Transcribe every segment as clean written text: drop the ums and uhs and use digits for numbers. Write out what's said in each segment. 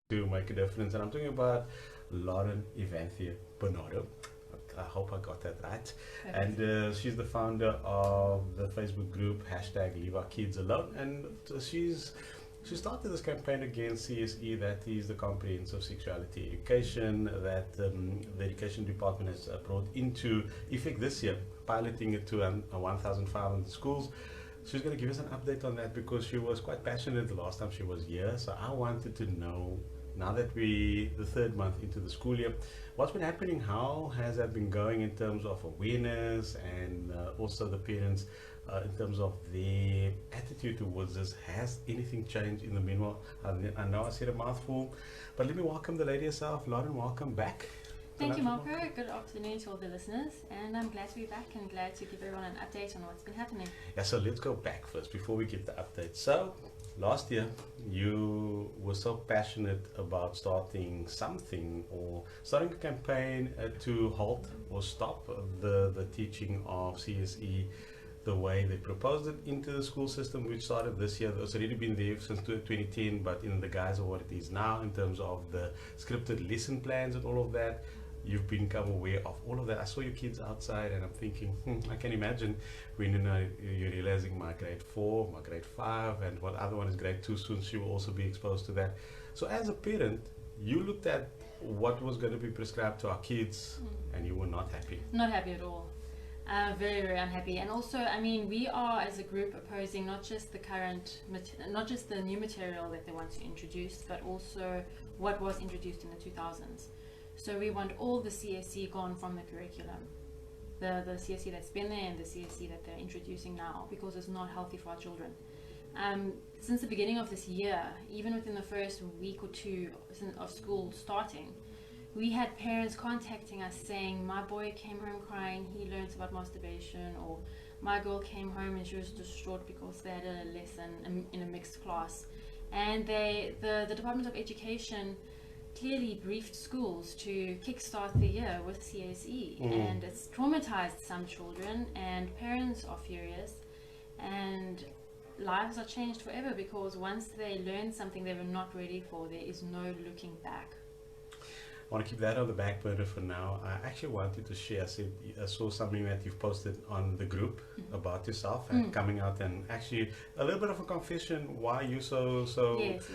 to make a difference. And I'm talking about Lauren Evanthea Bernardo. I hope I got that right. Perfect. And she's the founder of the Facebook group hashtag Leave Our Kids Alone. And she started this campaign against CSE, that is the comprehensive sexuality education, that the education department has brought into effect this year, piloting it to 1,500 schools. She's going to give us an update on that because she was quite passionate the last time she was here. So I wanted to know, now that we the third month into the school year, what's been happening? How has that been going in terms of awareness and also the parents in terms of their attitude towards this? Has anything changed in the meanwhile? I know I said a mouthful, but let me welcome the lady herself. Lauren, welcome back. Thank you, Marco. Good afternoon to all the listeners, and I'm glad to be back and glad to give everyone an update on what's been happening. Yeah, so let's go back first before we get the update. So, last year you were so passionate about starting something or starting a campaign to halt or stop the teaching of CSE the way they proposed it into the school system, which started this year. It's already been there since 2010, but in the guise of what it is now in terms of the scripted lesson plans and all of that. You've become aware of all of that. I saw your kids outside and I'm thinking, I can imagine when you're realizing my grade 4, my grade 5, and what other one is grade 2, soon she will also be exposed to that. So as a parent, you looked at what was going to be prescribed to our kids and you were not happy. Not happy at all. Very, very unhappy. And also, I mean, we are as a group opposing not just the not just the new material that they want to introduce, but also what was introduced in the 2000s. So we want all the CSE gone from the curriculum. The CSE that's been there and the CSE that they're introducing now, because it's not healthy for our children. Since the beginning of this year, even within the first week or two of school starting, we had parents contacting us saying, my boy came home crying, he learned about masturbation, or my girl came home and she was distraught because they had a lesson in a mixed class. And the Department of Education clearly briefed schools to kickstart the year with CSE, and it's traumatized some children, and parents are furious, and lives are changed forever because once they learn something they were not ready for, there is no looking back. I want to keep that on the back burner for now. I actually wanted to share. I saw something that you've posted on the group about yourself and coming out, and actually a little bit of a confession why you Yes.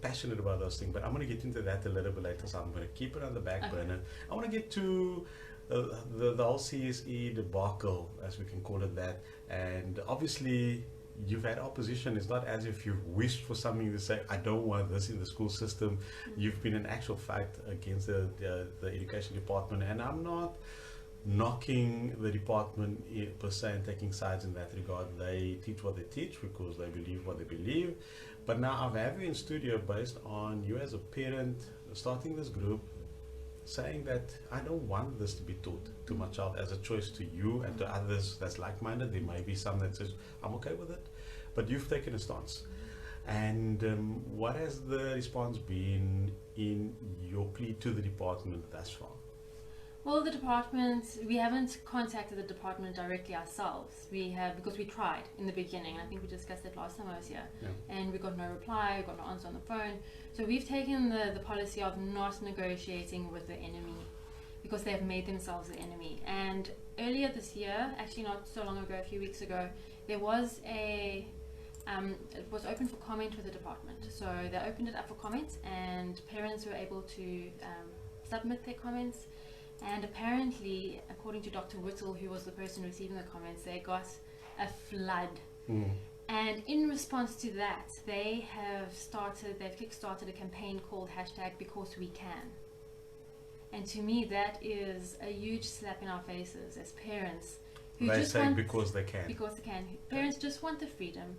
passionate about those things. But I'm going to get into that a little bit later, so I'm going to keep it on the back burner. I want to get to the whole CSE debacle, as we can call it that, and obviously you've had opposition. It's not as if you've wished for something to say, I don't want this in the school system. You've been in actual fight against the education department, and I'm not knocking the department per se and taking sides in that regard. They teach what they teach because they believe what they believe. But now I have you in studio based on you as a parent starting this group, saying that I don't want this to be taught to my child as a choice to you and to others that's like-minded. There may be some that says, I'm okay with it, but you've taken a stance. And what has the response been in your plea to the department thus far? Well, the department, we haven't contacted the department directly ourselves. We have, because we tried in the beginning. I think we discussed it last time I was here. Yeah. And we got no reply, we got no answer on the phone. So we've taken the policy of not negotiating with the enemy because they've made themselves the enemy. And earlier this year, actually not so long ago, a few weeks ago, there was it was open for comment with the department. So they opened it up for comment and parents were able to submit their comments. And apparently, according to Dr. Whittle, who was the person receiving the comments, they got a flood. And in response to that, they've kickstarted a campaign called hashtag Because We Can. And to me, that is a huge slap in our faces as parents. Who They just say want, because they can. because they can. Parents just want the freedom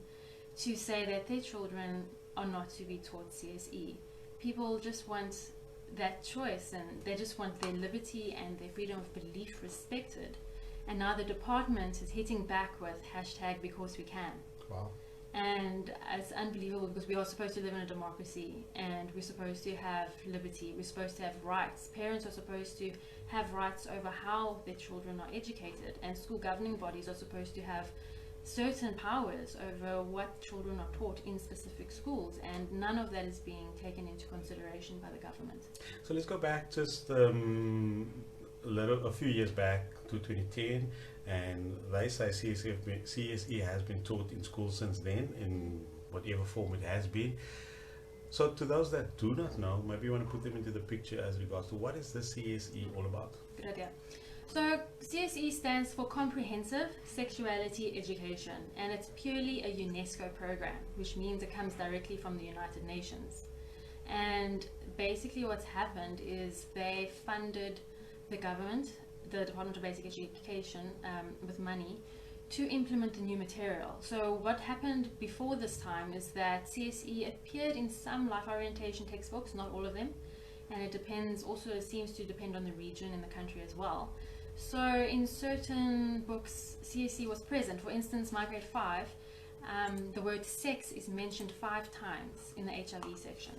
to say that their children are not to be taught CSE. People just want that choice, and they just want their liberty and their freedom of belief respected. And now the department is hitting back with hashtag Because We Can. Wow. And it's unbelievable because we are supposed to live in a democracy and we're supposed to have liberty, we're supposed to have rights. Parents are supposed to have rights over how their children are educated, and school governing bodies are supposed to have certain powers over what children are taught in specific schools, and none of that is being taken into consideration by the government. So let's go back just a few years back to 2010, and they say CSE has been taught in schools since then, in whatever form it has been. So to those that do not know, maybe you want to put them into the picture as regards to what is the CSE all about? Good idea. So CSE stands for Comprehensive Sexuality Education, and it's purely a UNESCO program, which means it comes directly from the United Nations. And basically what's happened is they funded the government, the Department of Basic Education, with money to implement the new material. So what happened before this time is that CSE appeared in some life orientation textbooks, not all of them, and it seems to depend on the region in the country as well. So in certain books CSE was present. For instance, my grade 5, the word sex is mentioned 5 times in the HIV section,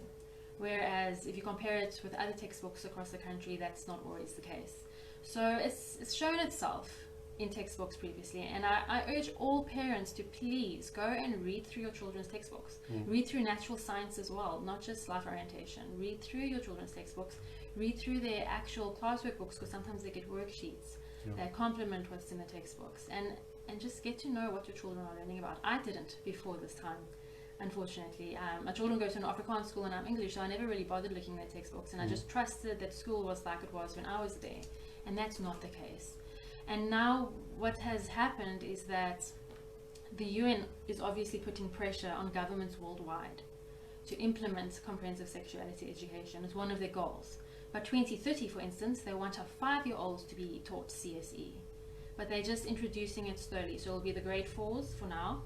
whereas if you compare it with other textbooks across the country, that's not always the case. So it's shown itself in textbooks previously, and I urge all parents to please go and read through your children's textbooks. Read through natural science as well, not just life orientation. Read through your children's textbooks, read through their actual classwork books, because sometimes they get worksheets that complement what's in the textbooks, and just get to know what your children are learning about. I didn't before this time, unfortunately. My children go to an Afrikaans school and I'm English, so I never really bothered looking at textbooks, and I just trusted that school was like it was when I was there, and that's not the case. And now what has happened is that the UN is obviously putting pressure on governments worldwide to implement comprehensive sexuality education as one of their goals. By 2030, for instance, they want our 5-year-olds to be taught CSE, but they're just introducing it slowly. So it'll be the grade 4s for now,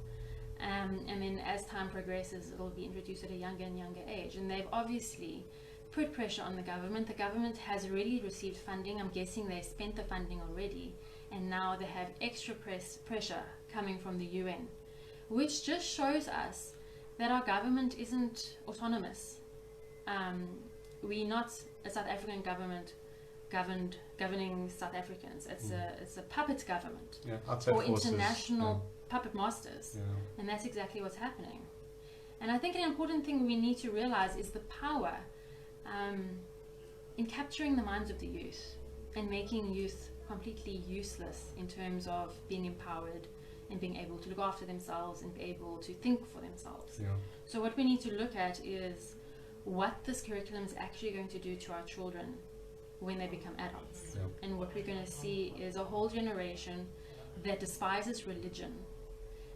and then as time progresses, it'll be introduced at a younger and younger age. And they've obviously put pressure on the government. The government has already received funding. I'm guessing they spent the funding already, and now they have extra pressure coming from the UN, which just shows us that our government isn't autonomous. We're not a South African government governing South Africans. It's a puppet government or international puppet masters, and that's exactly what's happening. And I think an important thing we need to realize is the power in capturing the minds of the youth and making youth completely useless in terms of being empowered and being able to look after themselves and be able to think for themselves. So what we need to look at is what this curriculum is actually going to do to our children when they become adults. And what we're going to see is a whole generation that despises religion,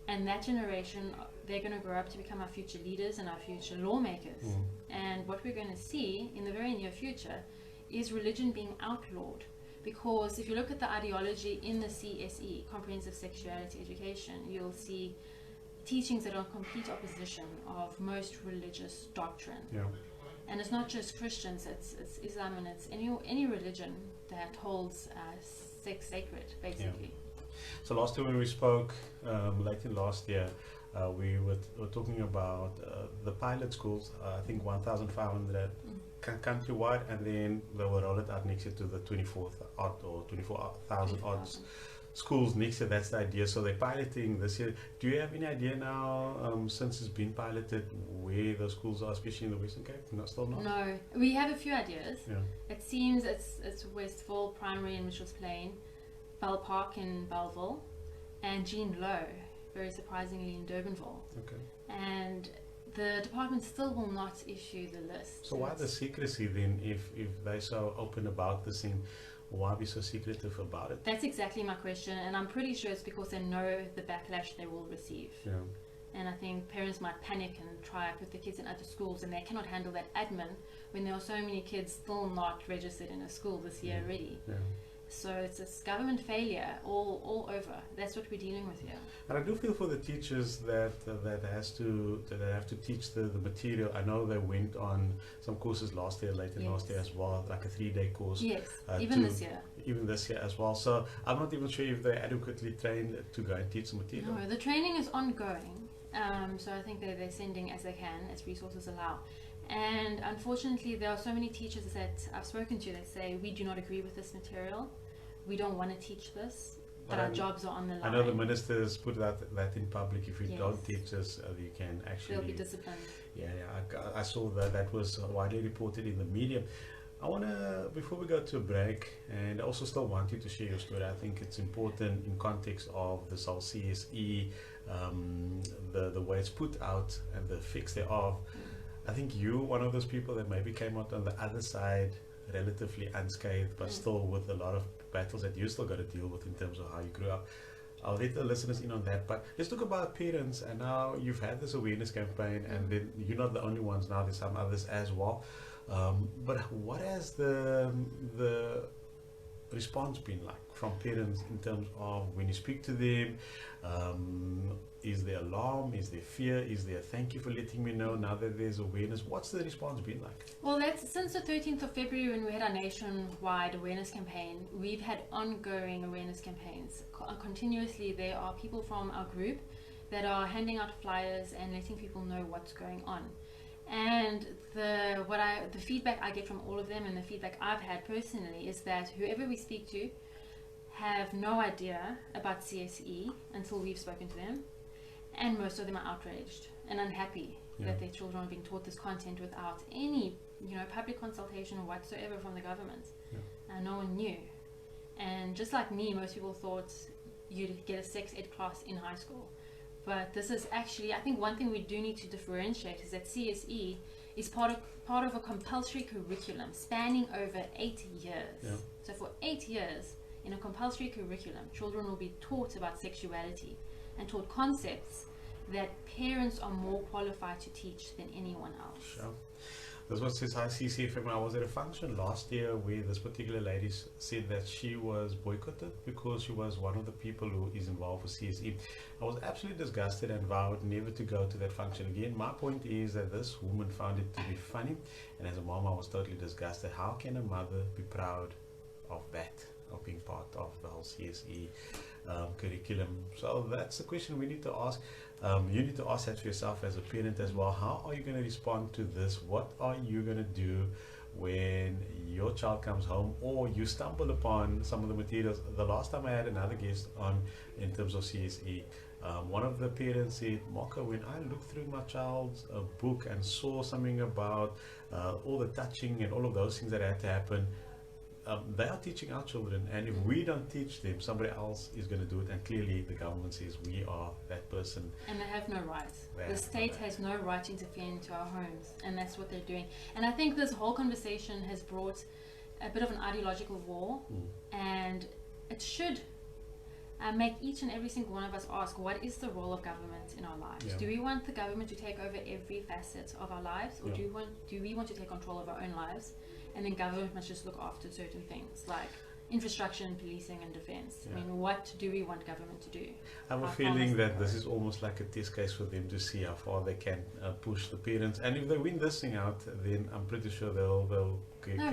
and that generation, they're going to grow up to become our future leaders and our future lawmakers. And what we're going to see in the very near future is religion being outlawed, because if you look at the ideology in the CSE, Comprehensive Sexuality Education, you'll see teachings that are in complete opposition of most religious doctrine. And it's not just Christians, it's Islam, and it's any religion that holds sex sacred, basically. So last time when we spoke, late in last year, we were talking about the pilot schools, I think 1,500 countrywide, and then they will roll it out next year to the 24,000 odd schools next year. That's the idea. So they're piloting this year. Do you have any idea now, since it's been piloted, where those schools are, especially in the Western Cape? Still not? No, we have a few ideas. It seems it's Westville Primary in Mitchells Plain, Bell Park in Bellville, and Jean Low, very surprisingly, in Durbanville. And the department still will not issue the list. So why the secrecy then, if they're so open about this thing? Why be so secretive about it? That's exactly my question, and I'm pretty sure it's because they know the backlash they will receive. And I think parents might panic and try to put their kids in other schools, and they cannot handle that admin when there are so many kids still not registered in a school this year already. So it's government failure all over. That's what we're dealing with here. And I do feel for the teachers that have to teach the material. I know they went on some courses last year, late in last year as well, like a 3-day course. Even this year. Even this year as well. So I'm not even sure if they're adequately trained to go and teach the material. No, the training is ongoing. So I think they're sending as they can, as resources allow. And unfortunately, there are so many teachers that I've spoken to that say, we do not agree with this material. We don't want to teach this. that our jobs are on the line. I know the ministers put that in public. If you Yes. don't teach us, you can actually... They'll be disciplined. Yeah, I saw that was widely reported in the media. I want to, before we go to a break, and I also still want you to share your story. I think it's important in context of this whole CSE, the way it's put out and the effects thereof. I think you, one of those people that maybe came out on the other side relatively unscathed, but still with a lot of battles that you still got to deal with in terms of how you grew up. I'll let the listeners in on that, but let's talk about parents. And now you've had this awareness campaign, and then you're not the only ones now, there's some others as well. But what has the response been like from parents in terms of when you speak to them? Is there alarm? Is there fear? Is there thank you for letting me know now that there's awareness? What's the response been like? Well, that's since the 13th of February when we had our nationwide awareness campaign. We've had ongoing awareness campaigns. Continuously, there are people from our group that are handing out flyers and letting people know what's going on. And the feedback I get from all of them, and the feedback I've had personally, is that whoever we speak to have no idea about CSE until we've spoken to them, and most of them are outraged and unhappy that their children are being taught this content without any, public consultation whatsoever from the government. No one knew, and just like me, most people thought you'd get a sex ed class in high school. But this is actually, I think one thing we do need to differentiate is that CSE is part of a compulsory curriculum spanning over 8 years. So for 8 years, in a compulsory curriculum, children will be taught about sexuality and taught concepts that parents are more qualified to teach than anyone else. Sure. This was since CCFM. I was at a function last year where this particular lady said that she was boycotted because she was one of the people who is involved with CSE. I was absolutely disgusted and vowed never to go to that function again. My point is that this woman found it to be funny, and as a mom I was totally disgusted. How can a mother be proud of that, of being part of the whole CSE curriculum? So that's the question we need to ask. You need to ask that for yourself as a parent as well. How are you going to respond to this? What are you going to do when your child comes home or you stumble upon some of the materials? The last time I had another guest on in terms of CSE, one of the parents said, Mocha, when I looked through my child's book and saw something about all the touching and all of those things that had to happen, they are teaching our children, and if we don't teach them, somebody else is going to do it, and clearly the government says we are that person. And they have no right. The state has no right to interfere into our homes, and that's what they're doing. And I think this whole conversation has brought a bit of an ideological war, and it should make each and every single one of us ask, what is the role of government in our lives? Do we want the government to take over every facet of our lives, or do we want to take control of our own lives? And then government must just look after certain things like infrastructure and policing and defense. I mean, what do we want government to do? I have a feeling that this is almost like a test case for them to see how far they can push the parents. And if they win this thing out, then I'm pretty sure they'll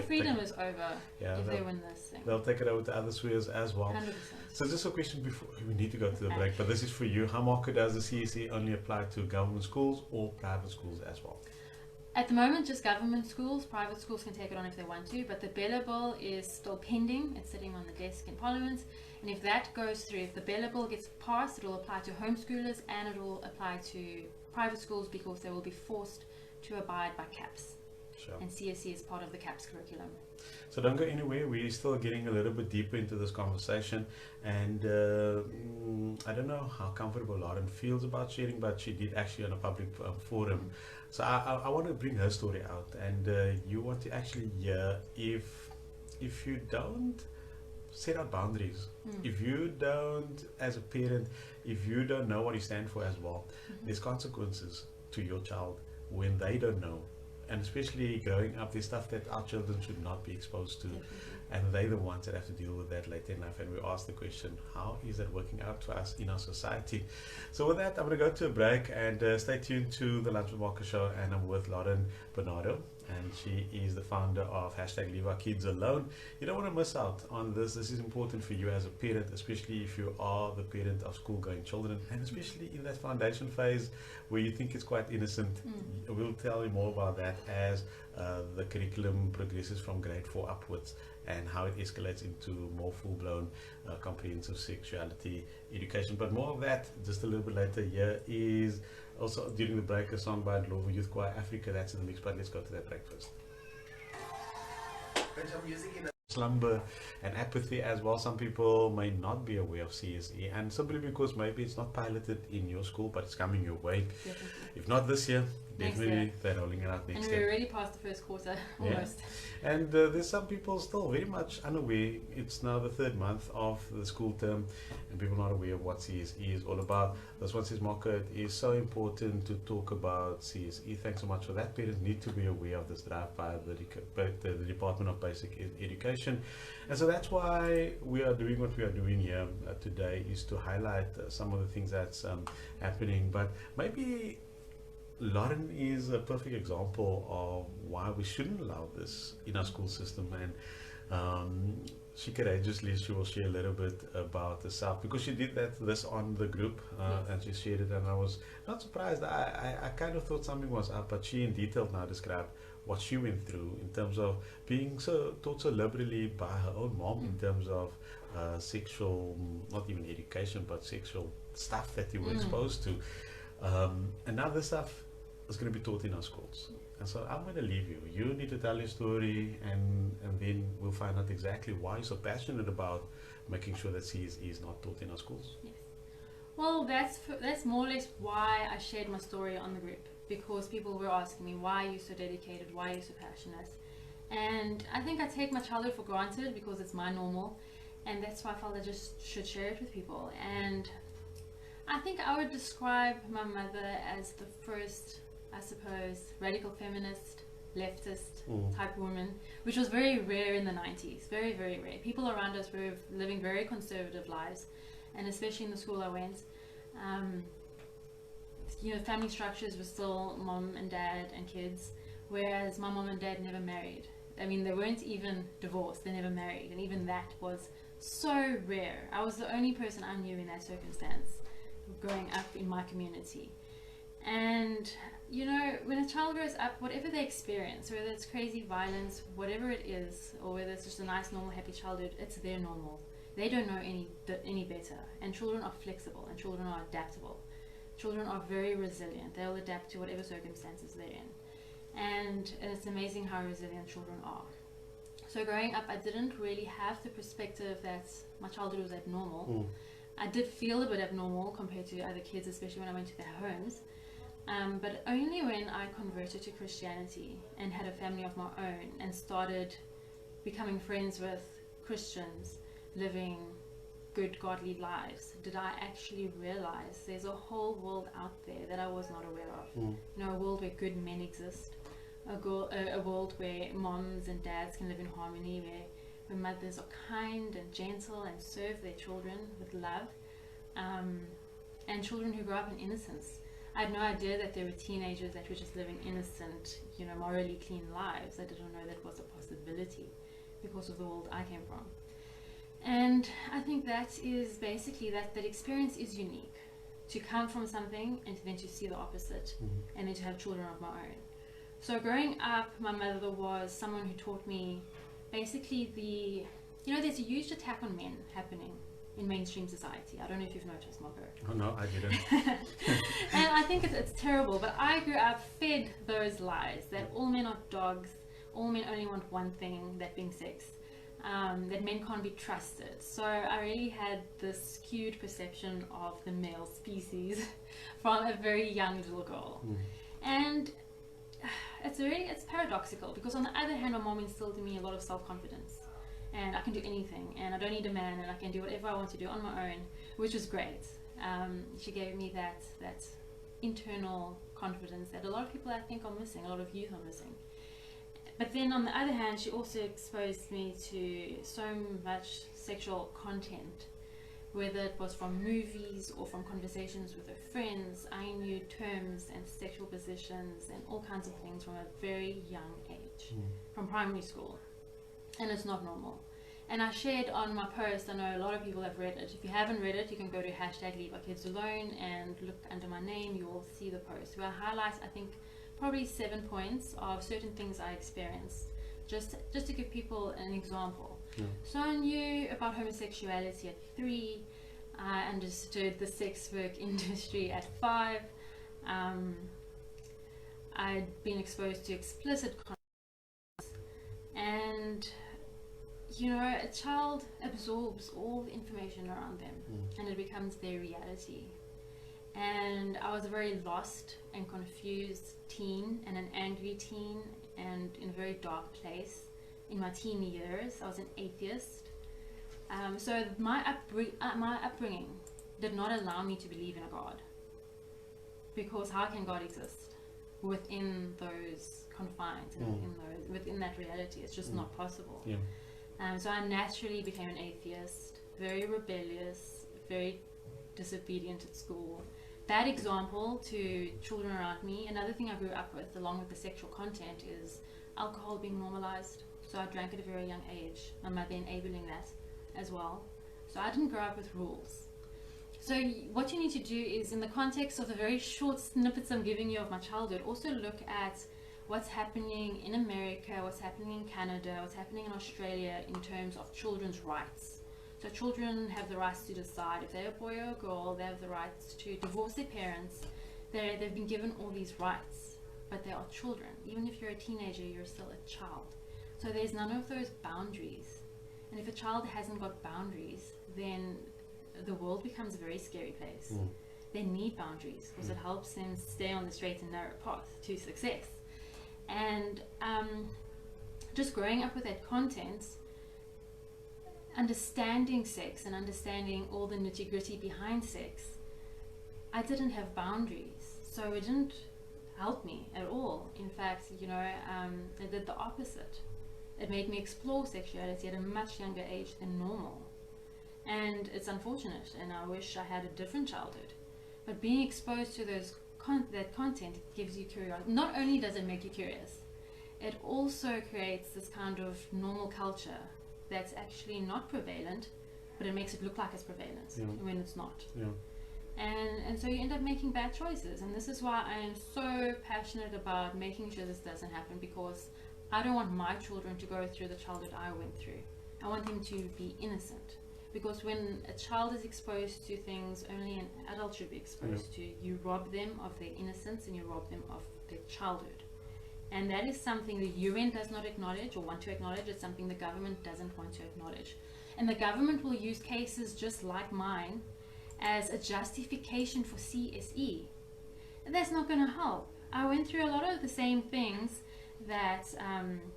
freedom is over if they win this thing. They'll take it over to other spheres as well. 100%. So just a question before we need to go to the break, but this is for you. How much does the CSE only apply to government schools or private schools as well? At the moment, just government schools. Private schools can take it on if they want to, but the Bella Bill is still pending. It's sitting on the desk in Parliament, and if that goes through, if the Bella Bill gets passed, it will apply to homeschoolers and it will apply to private schools because they will be forced to abide by CAPS. Sure. And CSE is part of the CAPS curriculum. So don't go anywhere. We're still getting a little bit deeper into this conversation, and I don't know how comfortable Lauren feels about sharing, but she did actually on a public forum. So I want to bring her story out, and you want to actually hear if you don't set out boundaries, if you don't, as a parent, if you don't know what you stand for as well, there's consequences to your child when they don't know. And especially growing up, there's stuff that our children should not be exposed to. And they're the ones that have to deal with that later in life. And we ask the question, how is that working out for us in our society? So with that, I'm going to go to a break, and stay tuned to the Lunch with Marcus show. And I'm with Lauren Bernardo, and she is the founder of #LeaveOurKidsAlone. You don't want to miss out on this. This is important for you as a parent, especially if you are the parent of school-going children, and especially in that foundation phase where you think it's quite innocent. We'll tell you more about that as the curriculum progresses from grade 4 upwards. and how it escalates into more full-blown comprehensive sexuality education. But more of that just a little bit later. Here is also during the break a song by Lovo Youth Choir Africa that's in the mix, but let's go to that break first. Slumber and apathy as well. Some people may not be aware of CSE, and simply because maybe it's not piloted in your school, but it's coming your way. Definitely. If not this year, Next definitely year. they're rolling it out next And year. we're already past the first quarter, almost. And there's some people still very much unaware. It's now the third month of the school term, and people not aware of what CSE is all about. That's what says Marco. It is so important to talk about CSE. Thanks so much for that. Parents need to be aware of this drive by the Department of Basic Education. And so that's why we are doing what we are doing here today, is to highlight some of the things that's happening. But maybe Lauren is a perfect example of why we shouldn't allow this in our school system, and she courageously she will share a little bit about herself, because she did this on the group, and she shared it, and I was not surprised. I kind of thought something was up, but she in detail now described what she went through in terms of being taught so liberally by her own mom in terms of sexual, not even education, but sexual stuff that you were exposed to. And now this stuff is going to be taught in our schools. And so I'm going to leave you. You need to tell your story, and then we'll find out exactly why you're so passionate about making sure that CSE is not taught in our schools. Yes. Well, that's more or less why I shared my story on the group, because people were asking me, why are you so dedicated? Why are you so passionate? And I think I take my childhood for granted because it's my normal, and that's why I felt I just should share it with people. And I think I would describe my mother as the first, I suppose, radical feminist, leftist type woman, which was very rare in the 90s, very, very rare. People around us were living very conservative lives, and especially in the school I went, family structures were still mom and dad and kids, whereas my mom and dad never married. I mean, they weren't even divorced, they never married, and even that was so rare. I was the only person I knew in that circumstance growing up in my community. And when a child grows up, whatever they experience, whether it's crazy violence, whatever it is, or whether it's just a nice normal happy childhood, it's their normal. They don't know any better. And children are flexible, and children are adaptable. Children are very resilient. They'll adapt to whatever circumstances they're in, and it's amazing how resilient children are. So growing up, I didn't really have the perspective that my childhood was abnormal. I did feel a bit abnormal compared to other kids, especially when I went to their homes. But only when I converted to Christianity and had a family of my own and started becoming friends with Christians living good, godly lives did I actually realize there's a whole world out there that I was not aware of. A world where good men exist, a world where moms and dads can live in harmony, where mothers are kind and gentle and serve their children with love, and children who grow up in innocence. I had no idea that there were teenagers that were just living innocent, morally clean lives. I didn't know that was a possibility because of the world I came from. And I think that is basically that experience is unique. To come from something and then to see the opposite, and then to have children of my own. So growing up, my mother was someone who taught me basically there's a huge attack on men happening in mainstream society. I don't know if you've noticed, Marco. Oh no, I didn't. And I think it's terrible, but I grew up fed those lies that all men are dogs, all men only want one thing, that being sex, that men can't be trusted. So I really had this skewed perception of the male species from a very young little girl. And it's paradoxical, because on the other hand, my mom instilled in me a lot of self-confidence, and I can do anything, and I don't need a man, and I can do whatever I want to do on my own, which was great. She gave me that internal confidence that a lot of people, I think, are missing, a lot of youth are missing. But then on the other hand, she also exposed me to so much sexual content, whether it was from movies or from conversations with her friends. I knew terms and sexual positions and all kinds of things from a very young age, from primary school. And it's not normal. And I shared on my post, I know a lot of people have read it. If you haven't read it, you can go to #LeaveOurKidsAlone and look under my name. You will see the post where I highlight, I think, probably 7 points of certain things I experienced, just to give people an example. So I knew about homosexuality at 3. I understood the sex work industry at 5. I'd been exposed to explicit content, and you know, a child absorbs all the information around them and it becomes their reality. And I was a very lost and confused teen and an angry teen and in a very dark place in my teen years. I was an atheist. So my upbringing did not allow me to believe in a God, because how can God exist within those confines and within that reality? It's just not possible. So I naturally became an atheist, very rebellious, very disobedient at school. Bad example to children around me. Another thing I grew up with, along with the sexual content, is alcohol being normalized. So I drank at a very young age, my mother enabling that as well. So I didn't grow up with rules. So what you need to do is, in the context of the very short snippets I'm giving you of my childhood, also look at what's happening in America, what's happening in Canada, what's happening in Australia in terms of children's rights. So children have the rights to decide if they're a boy or a girl. They have the rights to divorce their parents. They've been given all these rights, but they are children. Even if you're a teenager, you're still a child. So there's none of those boundaries. And if a child hasn't got boundaries, then the world becomes a very scary place. They need boundaries because it helps them stay on the straight and narrow path to success. And just growing up with that content, understanding sex and understanding all the nitty-gritty behind sex, I didn't have boundaries, so it didn't help me at all. In fact, you know, it did the opposite. It made me explore sexuality at a much younger age than normal. And it's unfortunate, and I wish I had a different childhood. But being exposed to that content gives you curiosity. Not only does it make you curious, it also creates this kind of normal culture that's actually not prevalent, but it makes it look like it's prevalent when it's not. And so you end up making bad choices. And this is why I am so passionate about making sure this doesn't happen, because I don't want my children to go through the childhood I went through. I want them to be innocent. Because when a child is exposed to things only an adult should be exposed to, you rob them of their innocence and you rob them of their childhood. And that is something the UN does not acknowledge or want to acknowledge. It's something the government doesn't want to acknowledge. And the government will use cases just like mine as a justification for CSE. And that's not going to help. I went through a lot of the same things that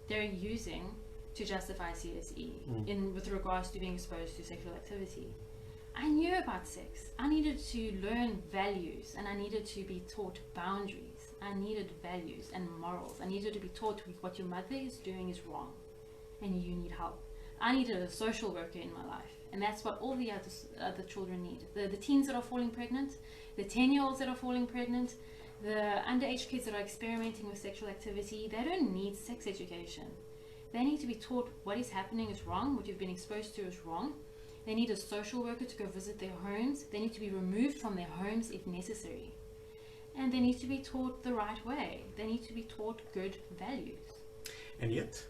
they're using to justify CSE with regards to being exposed to sexual activity. I knew about sex. I needed to learn values, and I needed to be taught boundaries. I needed values and morals. I needed to be taught what your mother is doing is wrong and you need help. I needed a social worker in my life, and that's what all the other children need. The teens that are falling pregnant, the 10-year-olds that are falling pregnant, the underage kids that are experimenting with sexual activity, they don't need sex education. They need to be taught what is happening is wrong, what you've been exposed to is wrong. They need a social worker to go visit their homes. They need to be removed from their homes if necessary. And they need to be taught the right way. They need to be taught good values. And yet,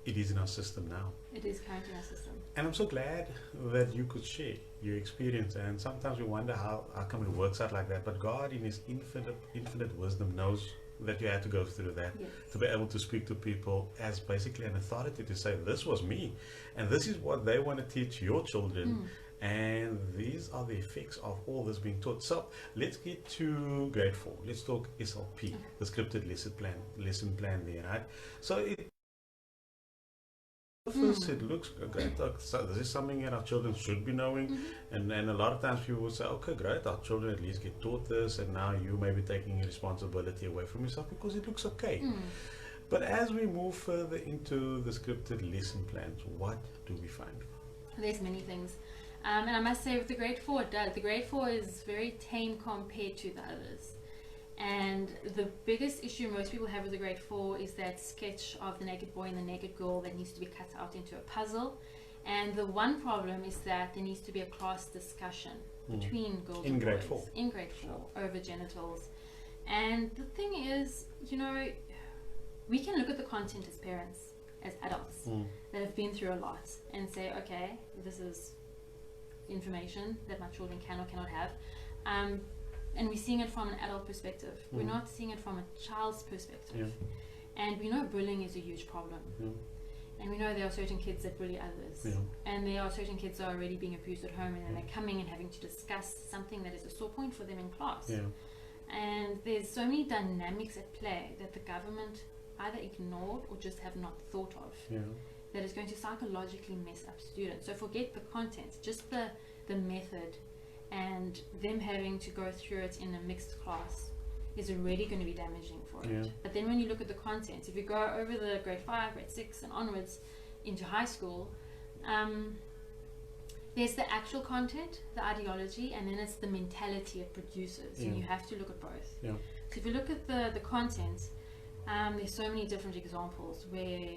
it is in our system now. It is currently in our system. And I'm so glad that you could share your experience. And sometimes we wonder how come it works out like that. But God, in His infinite wisdom, knows that you had to go through that, to be able to speak to people as basically an authority, to say, this was me, and this is what they want to teach your children, and these are the effects of all this being taught. So let's get to grade 4. Let's talk SLP, the scripted lesson plan there, right? So first it looks great. So this is something that our children should be knowing, and a lot of times people will say, okay, great, our children at least get taught this, and now you may be taking responsibility away from yourself because it looks okay. But as we move further into the scripted lesson plans, what do we find? There's many things, and I must say with the grade 4, the grade 4 is very tame compared to the others. And the biggest issue most people have with the grade 4 is that sketch of the naked boy and the naked girl that needs to be cut out into a puzzle. And the one problem is that there needs to be a class discussion between girls and boys. In grade 4, over genitals. And the thing is, you know, we can look at the content as parents. as adults that have been through a lot and say, okay, this is information that my children can or cannot have. And we're seeing it from an adult perspective. We're not seeing it from a child's perspective. And we know bullying is a huge problem. And we know there are certain kids that bully others. And there are certain kids that are already being abused at home, and then they're coming and having to discuss something that is a sore point for them in class. And there's so many dynamics at play that the government either ignored or just have not thought of. That is going to psychologically mess up students. So forget the content, just the method, and them having to go through it in a mixed class is already going to be damaging for it. But then when you look at the content, if you go over the grade 5, grade 6 and onwards into high school, there's the actual content, the ideology, and then it's the mentality it produces, and you have to look at both. So if you look at the content, there's so many different examples where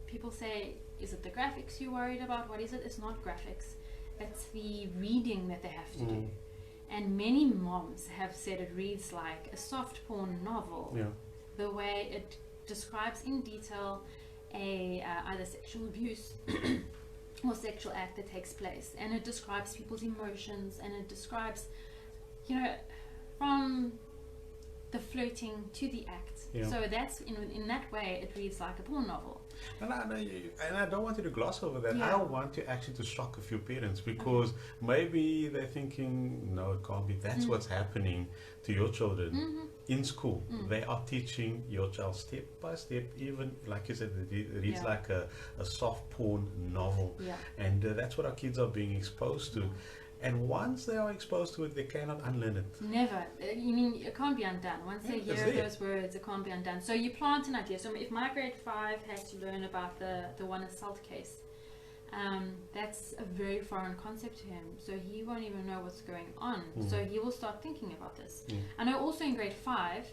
people say, is it the graphics you're worried about? What is it? It's not graphics. It's the reading that they have to do. And many moms have said it reads like a soft porn novel. The way it describes in detail a either sexual abuse or sexual act that takes place. And it describes people's emotions, and it describes, you know, from the flirting to the act. So that's in that way it reads like a porn novel. And I don't want you to gloss over that. I want you actually to shock a few parents, because maybe they're thinking, no, it can't be. That's what's happening to your children in school. They are teaching your child step by step, even like you said, it reads like a soft porn novel. And that's what our kids are being exposed to. And once they are exposed to it, they cannot unlearn it. Never. You mean it can't be undone. Once they hear those words, it can't be undone. So you plant an idea. So if my grade 5 had to learn about the one assault case, that's a very foreign concept to him. So he won't even know what's going on. So he will start thinking about this. I know also in grade 5,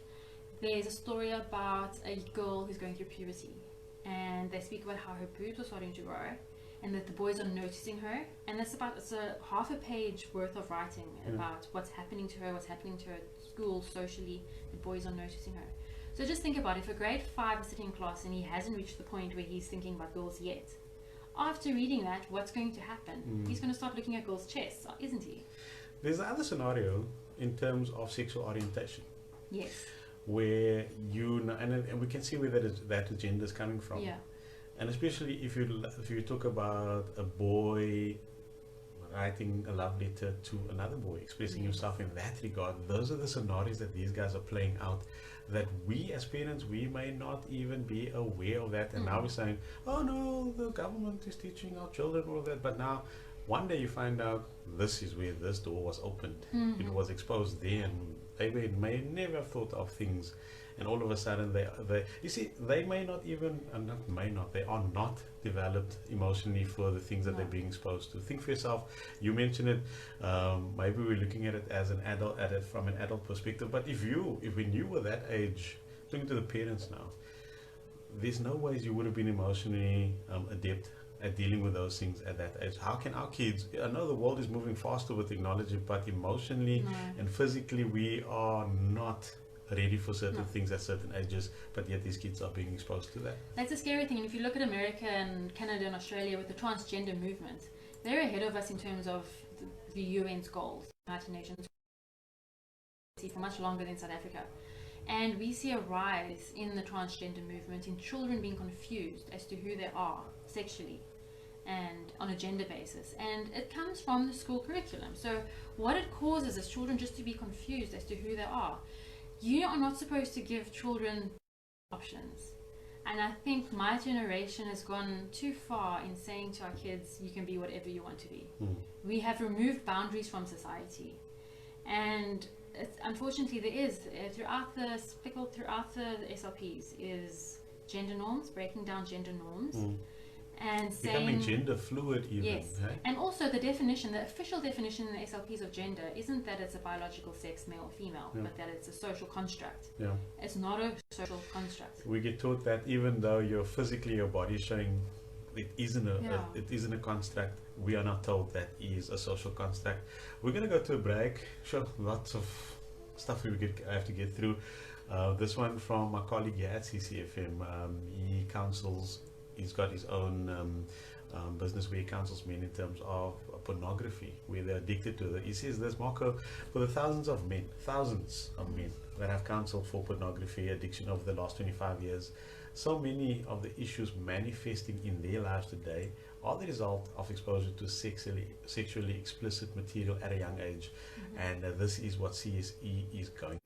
there's a story about a girl who's going through puberty. And they speak about how her boobs are starting to grow, and that the boys are noticing her, and it's a half a page worth of writing about what's happening to her, what's happening to her at school, socially. The boys are noticing her. So just think about, if a grade 5 is sitting in class and he hasn't reached the point where he's thinking about girls yet, after reading that, what's going to happen? He's going to start looking at girls' chests, isn't he? There's another scenario in terms of sexual orientation. Yes. Where and we can see where that agenda is coming from. And especially if you talk about a boy writing a love letter to another boy, expressing himself in that regard, those are the scenarios that these guys are playing out, that we as parents, we may not even be aware of that. And now we're saying, oh no, the government is teaching our children all that. But now one day you find out this is where this door was opened. It was exposed there, and they may never have thought of things. And all of a sudden they may not even, they are not developed emotionally for the things that they're being exposed to. Think for yourself. You mentioned it, maybe we're looking at it as an adult, from an adult perspective. But if when you were that age, talking to the parents now, there's no ways you would have been emotionally adept at dealing with those things at that age. How can our kids, I know the world is moving faster with technology, but emotionally and physically we are not ready for certain things at certain ages, but yet these kids are being exposed to that. That's a scary thing. And if you look at America and Canada and Australia with the transgender movement, they're ahead of us in terms of the UN's goals, United Nations, for much longer than South Africa. And we see a rise in the transgender movement, in children being confused as to who they are sexually and on a gender basis. And it comes from the school curriculum. So what it causes is children just to be confused as to who they are. You are not supposed to give children options. And I think my generation has gone too far in saying to our kids, you can be whatever you want to be. We have removed boundaries from society. And unfortunately there is, throughout the SLPs, is gender norms, breaking down gender norms. And becoming gender fluid even. Yes. Hey? And also the definition, the official definition in the SLPs of gender isn't that it's a biological sex, male or female, but that it's a social construct. It's not a social construct. We get taught that even though you're physically, your body is showing it isn't a construct, we are not told that is a social construct. We're going to go to a break. Sure, lots of stuff I have to get through. This one from my colleague here at CCFM. He counsels he's got his own business where he counsels men in terms of pornography, where they're addicted to it. He says this, Marco, for the thousands of men that have counseled for pornography addiction over the last 25 years, so many of the issues manifesting in their lives today are the result of exposure to sexually explicit material at a young age. And this is what CSE is going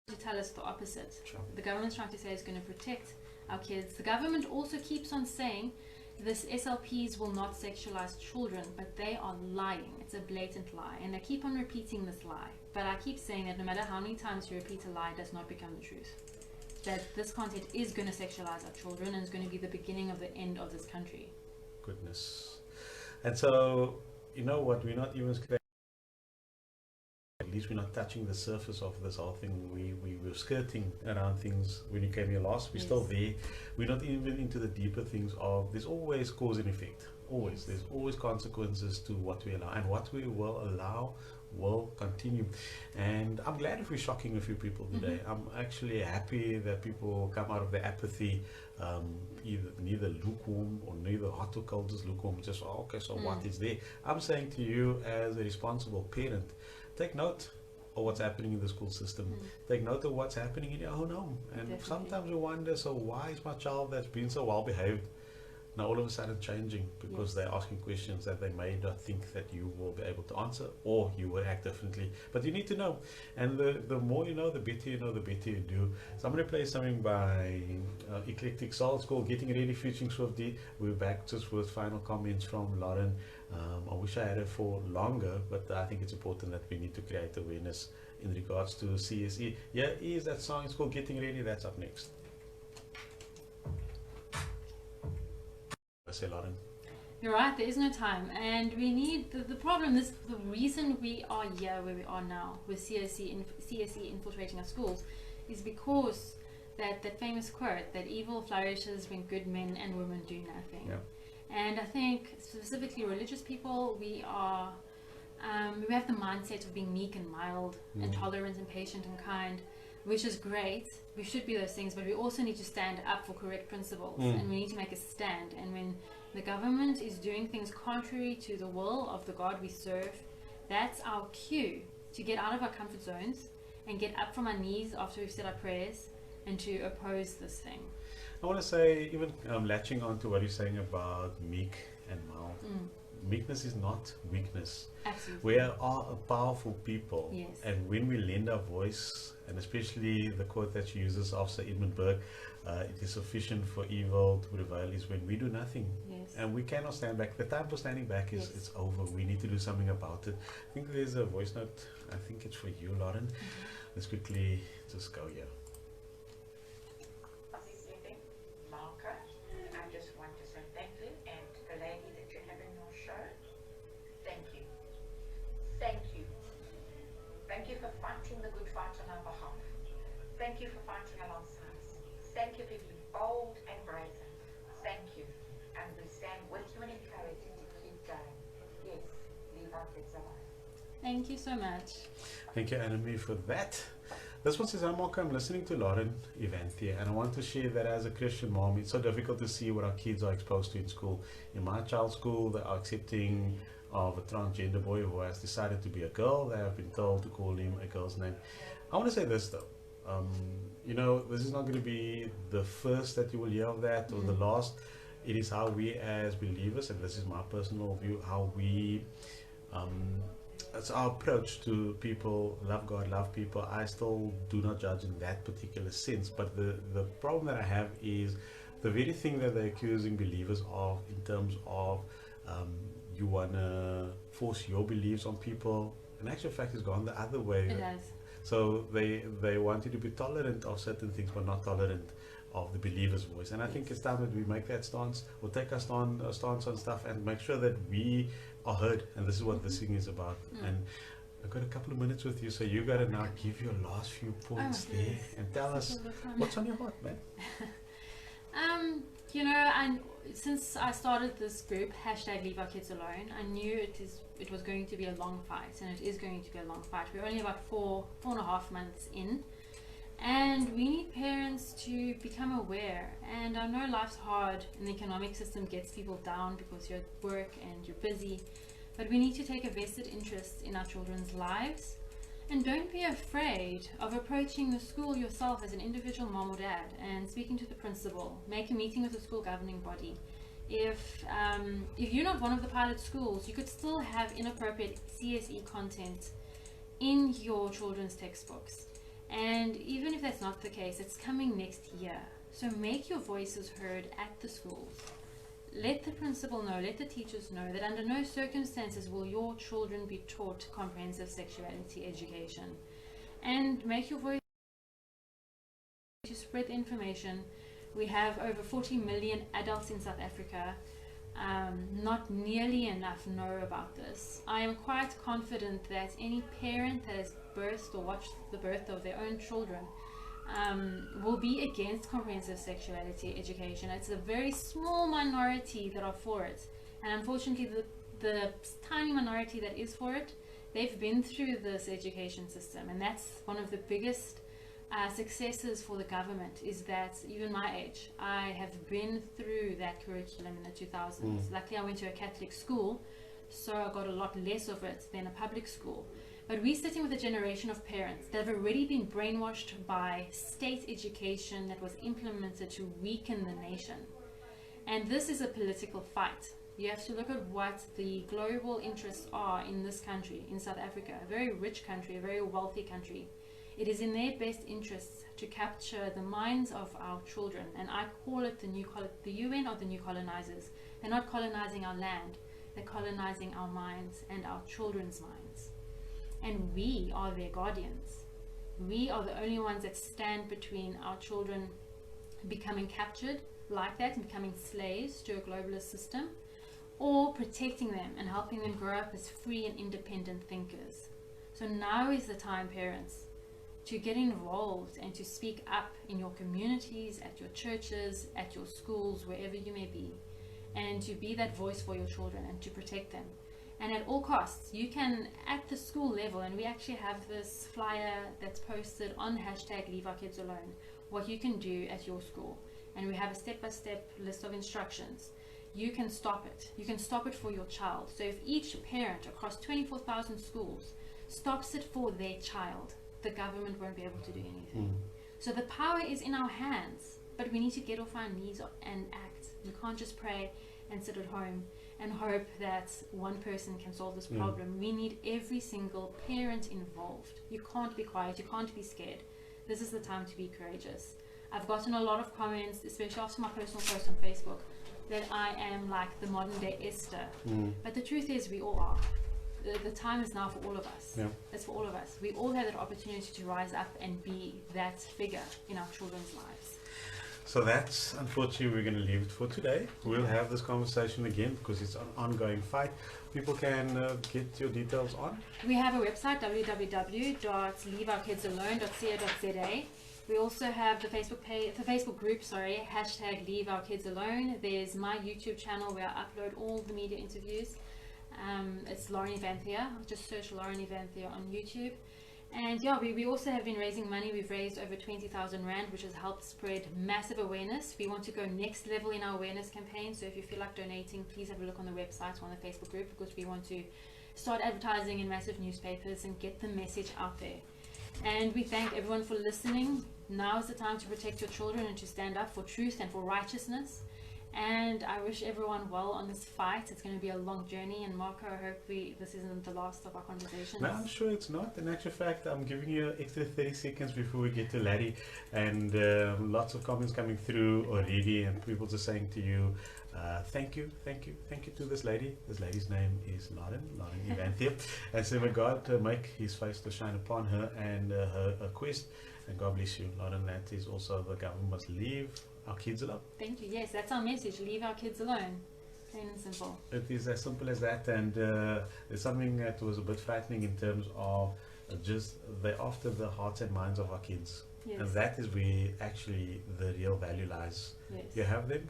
to tell us the opposite. Sure. The government's trying to say it's going to protect our kids. The government also keeps on saying this SLPs will not sexualize children, but they are lying. It's a blatant lie, and they keep on repeating this lie. But I keep saying that no matter how many times you repeat a lie, it does not become the truth. That this content is going to sexualize our children and is going to be the beginning of the end of this country. Goodness. And so, you know what, we're not even, at least we're not touching the surface of this whole thing. We were skirting around things when you came here last. We're still there. We're not even into the deeper things of, there's always cause and effect. Always. There's always consequences to what we allow, and what we will allow will continue. And I'm glad if we're shocking a few people today. I'm actually happy that people come out of the apathy, neither lukewarm or neither hot or cold, just lukewarm, just okay, so what is there? I'm saying to you as a responsible parent, take note of what's happening in the school system. Take note of what's happening in your own home. And Definitely. sometimes we wonder, so why is my child that's been so well behaved now all of a sudden changing because they're asking questions that they may not think that you will be able to answer, or you will act differently. But you need to know, and the more you know, the better you know, the better you do. So I'm going to play something by Eclectic Soul. It's called Getting Ready featuring Swifty. We're back just with final comments from Lauren. I wish I had it for longer, but I think it's important that we need to create awareness in regards to CSE. Yeah, is that song? It's called Getting Ready. That's up next. Say, Lauren. You're right, there is no time, and we need the problem is the reason we are here where we are now with CSE infiltrating our schools is because that famous quote that evil flourishes when good men and women do nothing. And I think specifically religious people, we have the mindset of being meek and mild and tolerant and patient and kind, which is great. We should be those things, but we also need to stand up for correct principles, and we need to make a stand. And when the government is doing things contrary to the will of the God we serve, that's our cue to get out of our comfort zones and get up from our knees after we've said our prayers and to oppose this thing. I want to say, even latching on to what you're saying about meek and mild. Meekness is not weakness. Absolutely. We are a powerful people. Yes. And when we lend our voice, and especially the quote that she uses of Sir Edmund Burke, it is sufficient for evil to prevail, is when we do nothing. Yes. And we cannot stand back. The time for standing back is it's over. We need to do something about it. I think there's a voice note. I think it's for you, Lauren. Let's quickly just go here. Marco, I just want to say thank you, and the lady that you have in your show, thank you. Thank you. Thank you for fighting the good fight on our behalf. Thank you for fighting alongside us. Thank you for being bold and brazen. Thank you. And we stand with you and encourage you to keep going. Yes, leave our kids alive. Thank you so much. Thank you, Annemie, for that. This one says, I'm listening to Lauren Evanthia, and I want to share that as a Christian mom, it's so difficult to see what our kids are exposed to in school. In my child's school, they are accepting of a transgender boy who has decided to be a girl. They have been told to call him a girl's name. I want to say this though, you know, this is not going to be the first that you will hear of that or the last. It is how we as believers, and this is my personal view, how we it's our approach to people, love God, love people. I still do not judge in that particular sense, but the problem that I have is the very thing that they're accusing believers of in terms of you want to force your beliefs on people. In actual fact, it's gone the other way. It has. So they want you to be tolerant of certain things, but not tolerant of the believer's voice. And I think it's time that we make that stance, or take a stance on stuff, and make sure that we are heard. And this is what this thing is about. And I've got a couple of minutes with you, so you got to now give your last few points there and tell us what's on your heart, man. You know, and since I started this group, #LeaveOurKidsAlone, I knew it was going to be a long fight, and it is going to be a long fight. We're only about 4.5 months in, And we need parents to become aware. And I know life's hard and the economic system gets people down because you're at work and you're busy, but we need to take a vested interest in our children's lives. And don't be afraid of approaching the school yourself as an individual mom or dad and speaking to the principal. Make a meeting with the school governing body. If you're not one of the pilot schools, you could still have inappropriate CSE content in your children's textbooks. And even if that's not the case, it's coming next year. So make your voices heard at the schools. Let the principal know, let the teachers know that under no circumstances will your children be taught comprehensive sexuality education. And make your voice to spread the information. We have over 40 million adults in South Africa. Not nearly enough know about this. I am quite confident that any parent that has birthed or watched the birth of their own children will be against comprehensive sexuality education. It's a very small minority that are for it, and unfortunately the tiny minority that is for it, they've been through this education system, and that's one of the biggest successes for the government, is that even my age, I have been through that curriculum in the 2000s. Luckily I went to a Catholic school, so I got a lot less of it than a public school. But we're sitting with a generation of parents that have already been brainwashed by state education that was implemented to weaken the nation. And this is a political fight. You have to look at what the global interests are in this country, in South Africa, a very rich country, a very wealthy country. It is in their best interests to capture the minds of our children, and I call it the UN are the new colonizers. They're not colonizing our land, they're colonizing our minds and our children's minds. And we are their guardians. We are the only ones that stand between our children becoming captured like that and becoming slaves to a globalist system, or protecting them and helping them grow up as free and independent thinkers. So now is the time, parents, to get involved and to speak up in your communities, at your churches, at your schools, wherever you may be, and to be that voice for your children and to protect them. And at all costs, you can, at the school level, and we actually have this flyer that's posted on hashtag Leave Our Kids Alone, what you can do at your school. And we have a step-by-step list of instructions. You can stop it. You can stop it for your child. So if each parent across 24,000 schools stops it for their child, the government won't be able to do anything. So the power is in our hands, but we need to get off our knees and act. We can't just pray and sit at home and hope that one person can solve this problem. We need every single parent involved. You can't be quiet, you can't be scared. This is the time to be courageous. I've gotten a lot of comments, especially after my personal post on Facebook, that I am like the modern day Esther. But the truth is we all are. The time is now for all of us. It's for all of us. We all have that opportunity to rise up and be that figure in our children's lives. So that's, unfortunately, we're going to leave it for today. We'll have this conversation again because it's an ongoing fight. People can get your details on. We have a website, www.leaveourkidsalone.co.za. We also have the Facebook page, the Facebook group, hashtag Leave Our Kids Alone. There's my YouTube channel where I upload all the media interviews. It's Lauren Evanthea. Just search Lauren Evanthea on YouTube. And yeah, we also have been raising money. We've raised over 20,000 Rand, which has helped spread massive awareness. We want to go next level in our awareness campaign. So if you feel like donating, please have a look on the website or on the Facebook group, because we want to start advertising in massive newspapers and get the message out there. And we thank everyone for listening. Now is the time to protect your children and to stand up for truth and for righteousness. And I wish everyone well on this fight. It's going to be a long journey. And Marco, I hope this isn't the last of our conversations. No, I'm sure it's not. In actual fact, I'm giving you an extra 30 seconds before we get to Laddie. And lots of comments coming through already, and people just saying to you, thank you to this lady. This lady's name is Lauren Evanthea. And so may God make his face to shine upon her and her quest. And God bless you, Lauren. That is also the government must leave our kids alone. Thank you. Yes, that's our message. Leave our kids alone. Plain and simple. It is as simple as that. And there's something that was a bit frightening in terms of just they're after the hearts and minds of our kids. Yes. And that is where actually the real value lies. Yes. You have them,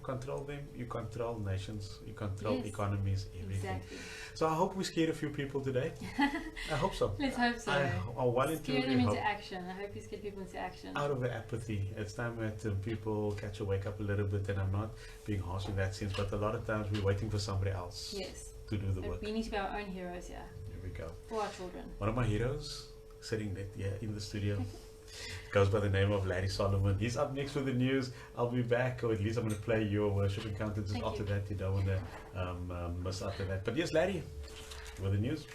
you control nations, you control Yes. economies, everything. Exactly. So I hope we scared a few people today. I hope so. Let's hope so. I well and Scare them truly hope. into action. I hope you scare people into action. Out of the apathy, it's time that people catch a wake up a little bit, and I'm not being harsh in that sense, but a lot of times we're waiting for somebody else Yes. to do the But work. we need to be our own heroes here Here we go. for our children. One of my heroes, sitting there in the studio, goes by the name of Larry Solomon. He's up next with the news. I'll be back, or at least I'm going to play your worship encounter just Thank after you. that. You don't want to miss after that. But yes, Larry, with the news.